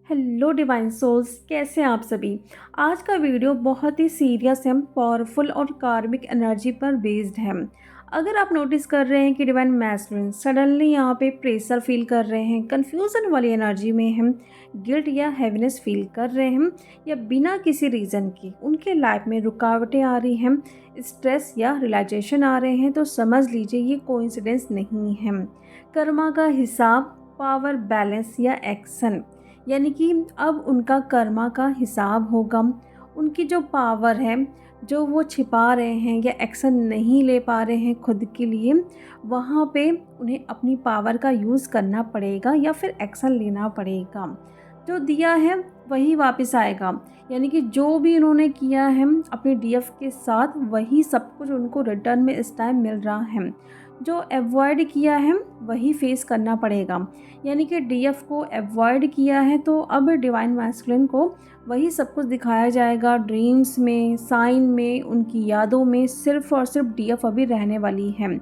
Hello divine souls, कैसे हैं आप सभी। आज का वीडियो बहुत ही सीरियस है, पावरफुल और कार्मिक एनर्जी पर बेस्ड है। अगर आप नोटिस कर रहे हैं कि डिवाइन मैस्कुलिन सडनली यहाँ पे प्रेशर फील कर रहे हैं, कन्फ्यूज़न वाली एनर्जी में हैं, गिल्ट या हैवीनेस फील कर रहे हैं, या बिना किसी रीज़न की उनके लाइफ में रुकावटें आ रही हैं, स्ट्रेस या रियलाइजेशन आ रहे हैं, तो समझ लीजिए ये कोइंसिडेंस नहीं है। कर्मा का हिसाब, पावर बैलेंस या एक्शन, यानी कि अब उनका कर्मा का हिसाब होगा। उनकी जो पावर है, जो वो छिपा रहे हैं या एक्शन नहीं ले पा रहे हैं खुद के लिए, वहाँ पे उन्हें अपनी पावर का यूज़ करना पड़ेगा या फिर एक्शन लेना पड़ेगा। जो दिया है वही वापस आएगा, यानी कि जो भी उन्होंने किया है अपने डीएफ के साथ, वही सब कुछ उनको रिटर्न में इस टाइम मिल रहा है। जो अवॉइड किया है वही फेस करना पड़ेगा, यानी कि डीएफ को अवॉइड किया है तो अब डिवाइन मैस्कुलिन को वही सब कुछ दिखाया जाएगा। ड्रीम्स में, साइन में, उनकी यादों में सिर्फ और सिर्फ डीएफ अभी रहने वाली है।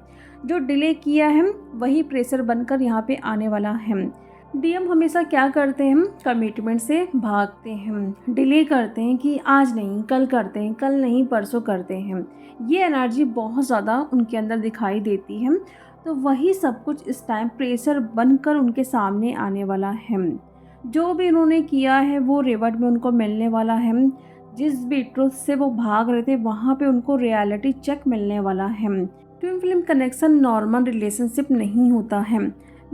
जो डिले किया है वही प्रेशर बनकर यहाँ पे आने वाला है। डीएम हमेशा क्या करते हैं, कमिटमेंट से भागते हैं, डिले करते हैं कि आज नहीं कल करते हैं, कल नहीं परसों करते हैं। ये एनर्जी बहुत ज़्यादा उनके अंदर दिखाई देती है, तो वही सब कुछ इस टाइम प्रेशर बनकर उनके सामने आने वाला है। जो भी उन्होंने किया है वो रिवॉर्ड में उनको मिलने वाला है। जिस भी ट्रुथ से वो भाग रहे थे वहाँ पे उनको रियलिटी चेक मिलने वाला है। Twin flame connection normal relationship नहीं होता है।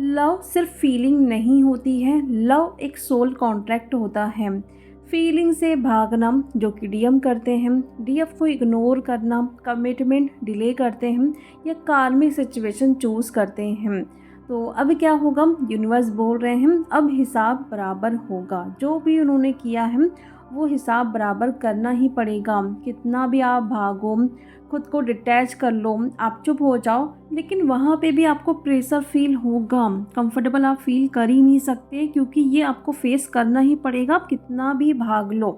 लव सिर्फ फीलिंग नहीं होती है, लव एक सोल कॉन्ट्रैक्ट होता है। फीलिंग से भागना जो कि डीएम करते हैं, डीएफ को इग्नोर करना, कमिटमेंट डिले करते हैं या कार्मिक सिचुएशन चूज करते हैं। तो अब क्या होगा, यूनिवर्स बोल रहे हैं अब हिसाब बराबर होगा। जो भी उन्होंने किया है वो हिसाब बराबर करना ही पड़ेगा। कितना भी आप भागो, खुद को डिटैच कर लो, आप चुप हो जाओ, लेकिन वहाँ पे भी आपको प्रेशर फील होगा। कंफर्टेबल आप फील कर ही नहीं सकते, क्योंकि ये आपको फेस करना ही पड़ेगा, आप कितना भी भाग लो।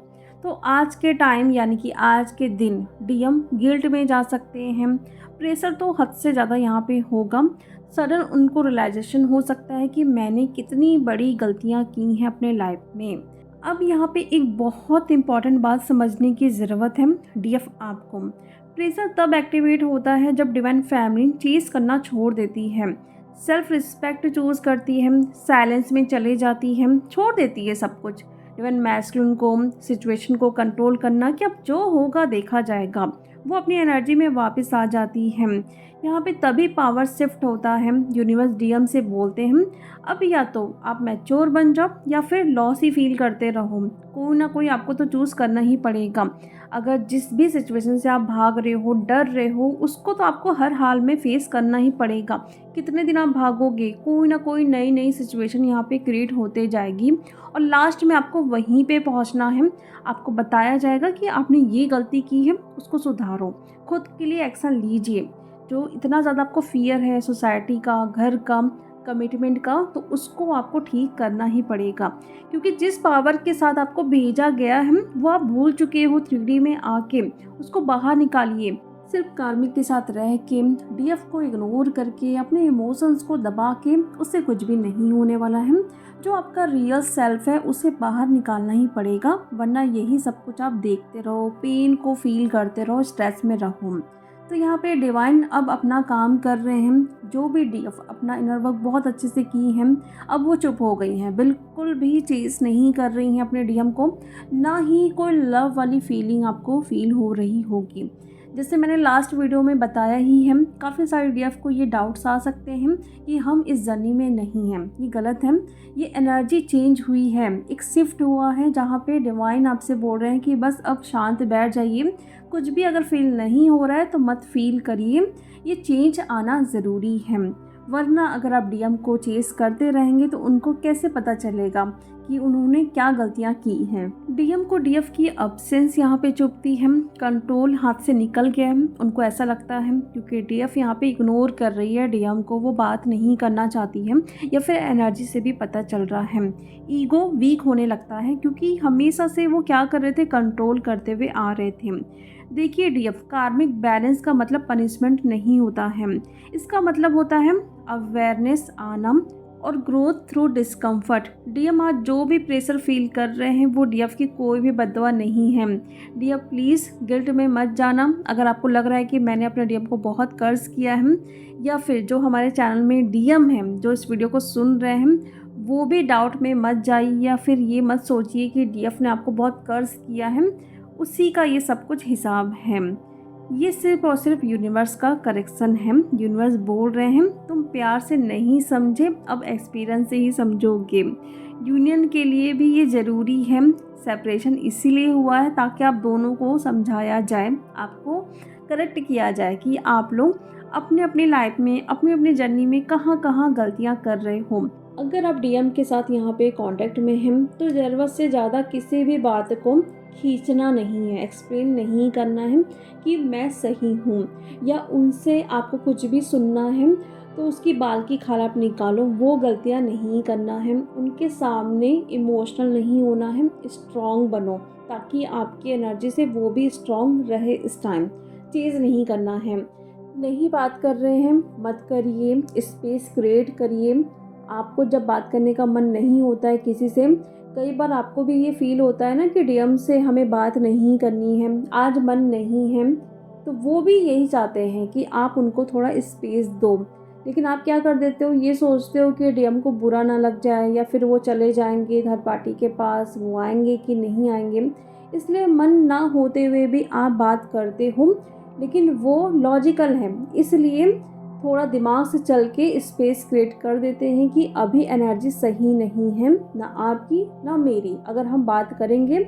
तो आज के टाइम यानी कि आज के दिन डीएम गिल्ट में जा सकते हैं। प्रेशर तो हद से ज़्यादा यहाँ पे होगा। सडन उनको रियलाइजेशन हो सकता है कि मैंने कितनी बड़ी गलतियाँ की हैं अपने लाइफ में। अब यहाँ पे एक बहुत इंपॉर्टेंट बात समझने की ज़रूरत है। डीएफ आपको प्रेशर तब एक्टिवेट होता है जब डिवाइन फैमिली चीज़ करना छोड़ देती है, सेल्फ रिस्पेक्ट चूज़ करती है, साइलेंस में चले जाती है, छोड़ देती है सब कुछ। डिवाइन मैस्कुलिन को सिचुएशन को कंट्रोल करना कि अब जो होगा देखा जाएगा, वो अपनी एनर्जी में वापस आ जाती है। यहाँ पे तभी पावर शिफ्ट होता है। यूनिवर्स डीएम से बोलते हैं अब या तो आप मैच्योर बन जाओ या फिर लॉस ही फील करते रहो। कोई ना कोई आपको तो चूज़ करना ही पड़ेगा। अगर जिस भी सिचुएशन से आप भाग रहे हो, डर रहे हो, उसको तो आपको हर हाल में फेस करना ही पड़ेगा। कितने दिन आप भागोगे, कोई ना कोई नई नई सिचुएशन यहाँ पे क्रिएट होते जाएगी और लास्ट में आपको वहीं पे पहुँचना है। आपको बताया जाएगा कि आपने ये गलती की है, उसको सुधारो, खुद के लिए एक्शन लीजिए। जो इतना ज़्यादा आपको फियर है सोसाइटी का, घर का, कमिटमेंट का, तो उसको आपको ठीक करना ही पड़ेगा, क्योंकि जिस पावर के साथ आपको भेजा गया है वो आप भूल चुके हो। 3D में आके उसको बाहर निकालिए। सिर्फ कार्मिक के साथ रह के, डीएफ को इग्नोर करके, अपने इमोशंस को दबा के, उससे कुछ भी नहीं होने वाला है। जो आपका रियल सेल्फ है उसे बाहर निकालना ही पड़ेगा, वरना यही सब कुछ आप देखते रहो, पेन को फील करते रहो, स्ट्रेस में रहो। तो यहाँ पे डिवाइन अब अपना काम कर रहे हैं। जो भी डीएफ अपना इनर वर्क बहुत अच्छे से की हैं, अब वो चुप हो गई हैं, बिल्कुल भी चेस नहीं कर रही हैं अपने डीएम को, ना ही कोई लव वाली फीलिंग आपको फील हो रही होगी। जैसे मैंने लास्ट वीडियो में बताया ही है, काफ़ी सारे डीएफ को ये डाउट्स आ सकते हैं कि हम इस जर्नी में नहीं हैं, ये गलत है। ये एनर्जी चेंज हुई है, एक शिफ्ट हुआ है, जहाँ पे डिवाइन आपसे बोल रहे हैं कि बस अब शांत बैठ जाइए। कुछ भी अगर फील नहीं हो रहा है तो मत फील करिए, ये चेंज आना ज़रूरी है। वरना अगर आप डीएम को चेस करते रहेंगे तो उनको कैसे पता चलेगा कि उन्होंने क्या गलतियां की हैं। डीएम को डीएफ की अब्सेंस यहाँ पे चुभती है, कंट्रोल हाथ से निकल गया है। उनको ऐसा लगता है क्योंकि डीएफ यहाँ पे इग्नोर कर रही है डीएम को, वो बात नहीं करना चाहती है, या फिर एनर्जी से भी पता चल रहा है। ईगो वीक होने लगता है, क्योंकि हमेशा से वो क्या कर रहे थे, कंट्रोल करते हुए आ रहे थे। देखिए डीएफ, कार्मिक बैलेंस का मतलब पनिशमेंट नहीं होता है, इसका मतलब होता है अवेयरनेस आना और ग्रोथ थ्रू डिस्कम्फर्ट। डीएम आज जो भी प्रेशर फील कर रहे हैं वो डीएफ की कोई भी बददुआ नहीं है। डीएफ प्लीज़ गिल्ट में मत जाना। अगर आपको लग रहा है कि मैंने अपने डीएम को बहुत कर्ज किया है, या फिर जो हमारे चैनल में डीएम हैं जो इस वीडियो को सुन रहे हैं वो भी डाउट में मत जाइए, या फिर ये मत सोचिए कि डीएफ ने आपको बहुत कर्ज किया है, उसी का ये सब कुछ हिसाब है। ये सिर्फ और सिर्फ यूनिवर्स का करेक्शन है। यूनिवर्स बोल रहे हैं तुम प्यार से नहीं समझे, अब एक्सपीरियंस से ही समझोगे। यूनियन के लिए भी ये ज़रूरी है। सेपरेशन इसीलिए हुआ है ताकि आप दोनों को समझाया जाए, आपको करेक्ट किया जाए कि आप लोग अपने अपनी लाइफ में अपनी अपनी जर्नी में कहाँ कहाँ गलतियाँ कर रहे हो। अगर आप डीएम के साथ यहाँ पे कांटेक्ट में हैं तो ज़रूरत से ज़्यादा किसी भी बात को खींचना नहीं है, एक्सप्लेन नहीं करना है कि मैं सही हूँ, या उनसे आपको कुछ भी सुनना है तो उसकी बाल की खाल आप निकालो, वो गलतियाँ नहीं करना है। उनके सामने इमोशनल नहीं होना है, स्ट्रॉन्ग बनो ताकि आपकी एनर्जी से वो भी स्ट्रॉन्ग रहे। इस टाइम चीज़ नहीं करना है। नहीं बात कर रहे हैं मत करिए, स्पेस क्रिएट करिए। आपको जब बात करने का मन नहीं होता है किसी से, कई बार आपको भी ये फील होता है ना कि डीएम से हमें बात नहीं करनी है, आज मन नहीं है, तो वो भी यही चाहते हैं कि आप उनको थोड़ा स्पेस दो। लेकिन आप क्या कर देते हो, ये सोचते हो कि डीएम को बुरा ना लग जाए, या फिर वो चले जाएंगे थर्ड पार्टी के पास, वो आएंगे कि नहीं आएंगे, इसलिए मन ना होते हुए भी आप बात करते हो। लेकिन वो लॉजिकल है, इसलिए थोड़ा दिमाग से चल के स्पेस क्रिएट कर देते हैं कि अभी एनर्जी सही नहीं है, ना आपकी ना मेरी। अगर हम बात करेंगे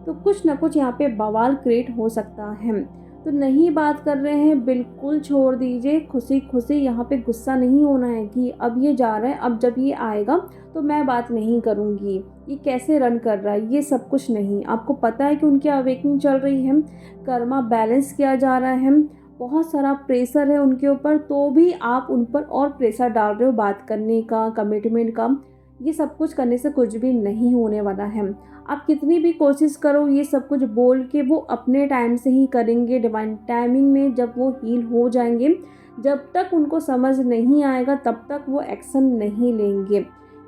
तो कुछ ना कुछ यहाँ पे बवाल क्रिएट हो सकता है। तो नहीं बात कर रहे हैं, बिल्कुल छोड़ दीजिए। खुशी खुशी यहाँ पे गुस्सा नहीं होना है कि अब ये जा रहा है, अब जब ये आएगा तो मैं बात नहीं करूँगी, ये कैसे रन कर रहा है, ये सब कुछ नहीं। आपको पता है कि उनकी अवेकनिंग चल रही है, कर्मा बैलेंस किया जा रहा है, बहुत सारा प्रेशर है उनके ऊपर, तो भी आप उन पर और प्रेशर डाल रहे हो बात करने का, कमिटमेंट का। ये सब कुछ करने से कुछ भी नहीं होने वाला है। आप कितनी भी कोशिश करो ये सब कुछ बोल के, वो अपने टाइम से ही करेंगे, डिवाइन टाइमिंग में जब वो हील हो जाएंगे। जब तक उनको समझ नहीं आएगा तब तक वो एक्शन नहीं लेंगे,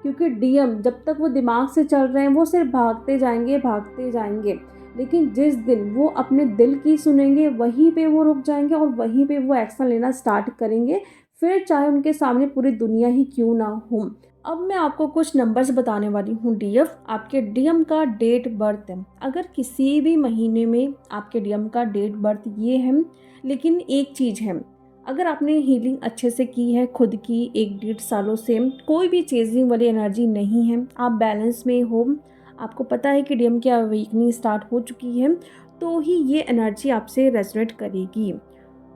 क्योंकि डीएम जब तक वो दिमाग से चल रहे हैं वो सिर्फ भागते जाएंगे भागते जाएंगे। लेकिन जिस दिन वो अपने दिल की सुनेंगे वहीं पे वो रुक जाएंगे और वहीं पे वो एक्शन लेना स्टार्ट करेंगे, फिर चाहे उनके सामने पूरी दुनिया ही क्यों ना हो। अब मैं आपको कुछ नंबर्स बताने वाली हूँ। डीएफ आपके डीएम का डेट बर्थ है। अगर किसी भी महीने में आपके डीएम का डेट बर्थ ये है, लेकिन एक चीज़ है, अगर आपने हीलिंग अच्छे से की है खुद की 1-1.5 सालों से, कोई भी चेजिंग वाली एनर्जी नहीं है, आप बैलेंस में हो, आपको पता है कि डीएम की अवेकनिंग स्टार्ट हो चुकी है, तो ही ये एनर्जी आपसे रेजोनेट करेगी।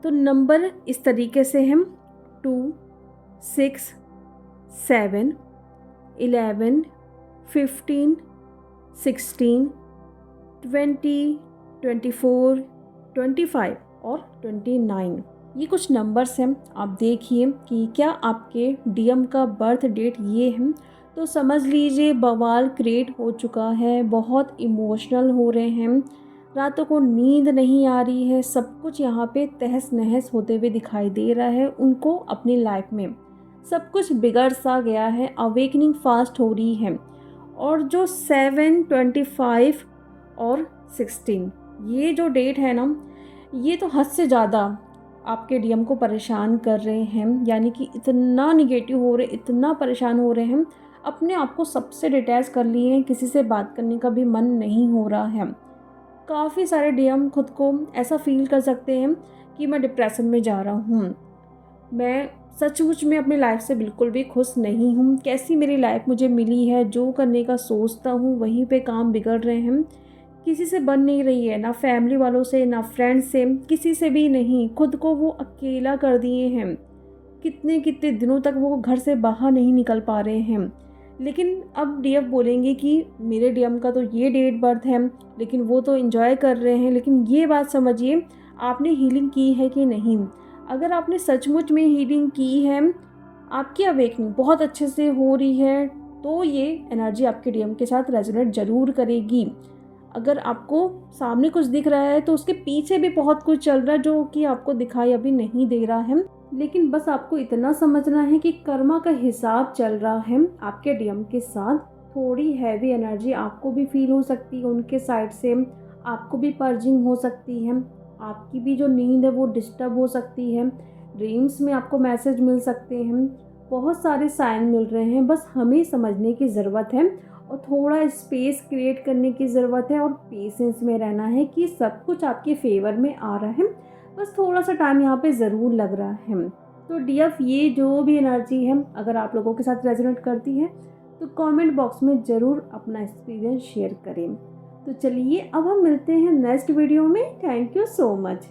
तो नंबर इस तरीके से हैं 2, 6, 7, 11, 15, 16, 20, 24, 25 और 29। ये कुछ नंबर्स हैं। आप देखिए कि क्या आपके डीएम का बर्थ डेट ये है, तो समझ लीजिए बवाल क्रिएट हो चुका है। बहुत इमोशनल हो रहे हैं, रातों को नींद नहीं आ रही है, सब कुछ यहाँ पे तहस नहस होते हुए दिखाई दे रहा है उनको। अपनी लाइफ में सब कुछ बिगड़ सा गया है, अवेकनिंग फास्ट हो रही है। और जो 7, 25 और 16 ये जो डेट है ना, ये तो हद से ज़्यादा आपके डीएम को परेशान कर रहे हैं। यानी कि इतना निगेटिव हो रहे, इतना परेशान हो रहे हैं, अपने आप को सबसे डिटैच कर लिए हैं, किसी से बात करने का भी मन नहीं हो रहा है। काफ़ी सारे डीएम खुद को ऐसा फील कर सकते हैं कि मैं डिप्रेशन में जा रहा हूँ, मैं सचमुच में अपनी लाइफ से बिल्कुल भी खुश नहीं हूँ, कैसी मेरी लाइफ मुझे मिली है, जो करने का सोचता हूँ वहीं पे काम बिगड़ रहे हैं, किसी से बन नहीं रही है, ना फैमिली वालों से ना फ्रेंड्स से, किसी से भी नहीं। खुद को वो अकेला कर दिए हैं, कितने कितने दिनों तक वो घर से बाहर नहीं निकल पा रहे हैं। लेकिन अब डीएफ बोलेंगे कि मेरे डीएम का तो ये डेट बर्थ है, लेकिन वो तो एंजॉय कर रहे हैं। लेकिन ये बात समझिए, आपने हीलिंग की है कि नहीं। अगर आपने सचमुच में हीलिंग की है, आपकी अवेकनिंग बहुत अच्छे से हो रही है, तो ये एनर्जी आपके डीएम के साथ रेजोनेट ज़रूर करेगी। अगर आपको सामने कुछ दिख रहा है तो उसके पीछे भी बहुत कुछ चल रहा है जो कि आपको दिखाई अभी नहीं दे रहा है। लेकिन बस आपको इतना समझना है कि कर्मा का हिसाब चल रहा है आपके डीएम के साथ। थोड़ी हैवी एनर्जी आपको भी फील हो सकती है उनके साइड से, आपको भी पर्जिंग हो सकती है, आपकी भी जो नींद है वो डिस्टर्ब हो सकती है, ड्रीम्स में आपको मैसेज मिल सकते हैं, बहुत सारे साइन मिल रहे हैं। बस हमें समझने की ज़रूरत है और थोड़ा स्पेस क्रिएट करने की ज़रूरत है और पेशेंस में रहना है कि सब कुछ आपके फेवर में आ रहा है। बस थोड़ा सा टाइम यहाँ पे ज़रूर लग रहा है। तो डीएफ ये जो भी एनर्जी है अगर आप लोगों के साथ रेजोनेट करती है तो कमेंट बॉक्स में ज़रूर अपना एक्सपीरियंस शेयर करें। तो चलिए अब हम मिलते हैं नेक्स्ट वीडियो में। Thank you so much.